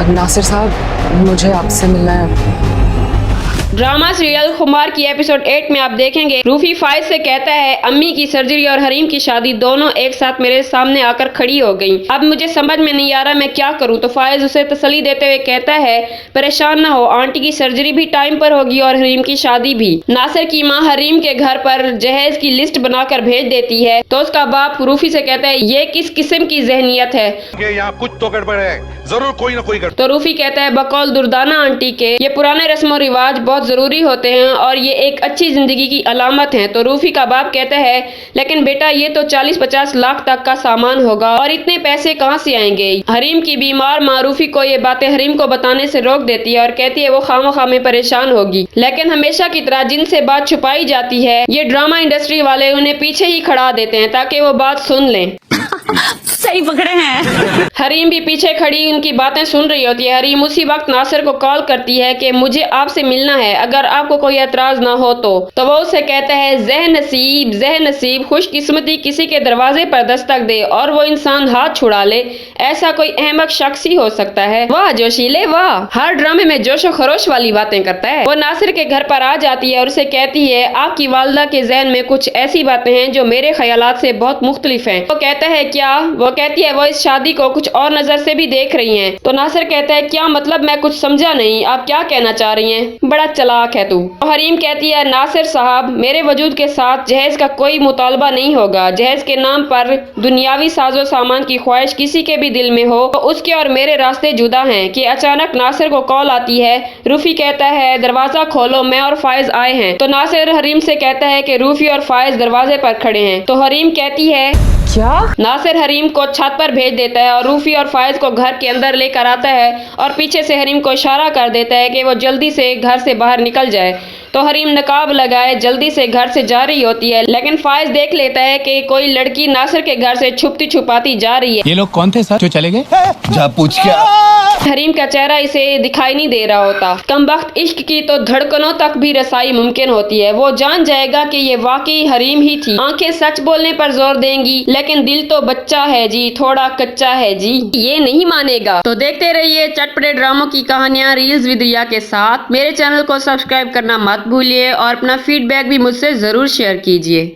नासिर साहब, मुझे आपसे मिलना है। ड्रामा सीरियल खुमार की एपिसोड 8 में आप देखेंगे रूफी फाइज से कहता है अम्मी की सर्जरी और हरीम की शादी दोनों एक साथ मेरे सामने आकर खड़ी हो गई। अब मुझे समझ में नहीं आ रहा मैं क्या करूं। तो फाइज उसे तसल्ली देते हुए कहता है परेशान ना हो, आंटी की सर्जरी भी टाइम पर होगी और हरीम की शादी भी। नासिर की माँ हरीम के घर पर जहेज की लिस्ट बनाकर भेज देती है तो उसका बाप रूफी से कहता है ये किस किस्म की जहनियत है, यहाँ कुछ तो गड़बड़ है, जरूर कोई ना कोई गड़बड़। तो रूफी कहता है बकौल दुर्दाना आंटी के ये पुराने रस्म रिवाज बहुत जरूरी होते हैं और ये एक अच्छी जिंदगी की अलामत है। तो रूफी का बाप कहता है लेकिन बेटा ये तो 40-50 लाख तक का सामान होगा और इतने पैसे कहाँ से आएंगे। हरीम की बीमार माँ रूफी को ये बातें हरीम को बताने से रोक देती है और कहती है वो खामखा में परेशान होगी, लेकिन हमेशा की तरह जिनसे बात छुपाई जाती है ये ड्रामा इंडस्ट्री वाले उन्हें पीछे ही खड़ा देते हैं ताकि वो बात सुन लें। सही पकड़े हैं। हरीम भी पीछे खड़ी उनकी बातें सुन रही होती है। हरीम उसी वक्त नासिर को कॉल करती है कि मुझे आपसे मिलना है, अगर आपको कोई एतराज ना हो तो वो उसे कहता है जह नसीब खुशकिस्मती किसी के दरवाजे पर दस्तक दे और वो इंसान हाथ छुड़ा ले, ऐसा कोई अहमक शख्स ही हो सकता है। वाह जोशीले वाह, हर ड्रामे में जोशो खरोश वाली बातें करता है। वो नासिर के घर पर आ जाती है और उसे कहती है आपकी वालदा के जहन में कुछ ऐसी बातें हैं जो मेरे ख्यालात से बहुत मुख्तलिफ हैं। वो कहता है क्या? वो कहती है वो इस शादी को कुछ और नजर से भी देख रही हैं। तो नासिर कहता है क्या मतलब, मैं कुछ समझा नहीं, आप क्या कहना चाह रही हैं? बड़ा चालाक है तू। तो हरीम कहती है नासिर साहब मेरे वजूद के साथ जहेज का कोई मुतालबा नहीं होगा। जहेज के नाम पर दुनियावी साजो सामान की ख्वाहिश किसी के भी दिल में हो तो उसके और मेरे रास्ते जुदा हैं। कि अचानक नासिर को कॉल आती है। रूफी कहता है दरवाजा खोलो, मैं और फाइज आए हैं। तो नासिर हरीम से कहता है कि रूफी और फाइज दरवाजे पर खड़े हैं। तो हरीम कहती है क्या? नासिर हरीम को छत पर भेज देता है और रूफी और फाइज को घर के अंदर लेकर आता है और पीछे से हरीम को इशारा कर देता है कि वो जल्दी से घर से बाहर निकल जाए। तो हरीम नकाब लगाए जल्दी से घर से जा रही होती है, लेकिन फाइज देख लेता है कि कोई लड़की नासिर के घर से छुपती छुपाती जा रही है। ये लोग कौन थे सर जो चले गए? जा पूछ क्या? हरीम का चेहरा इसे दिखाई नहीं दे रहा होता। कमबख्त इश्क की तो धड़कनों तक भी रसाई मुमकिन होती है। वो जान जाएगा कि ये वाकई हरीम ही थी। आंखें सच बोलने पर जोर देंगी लेकिन दिल तो बच्चा है जी, थोड़ा कच्चा है जी, ये नहीं मानेगा। तो देखते रहिए चटपटे ड्रामों की कहानियां रील्स विद रिया के साथ। मेरे चैनल को सब्सक्राइब करना मत भूलिए और अपना फीडबैक भी मुझसे जरूर शेयर कीजिए।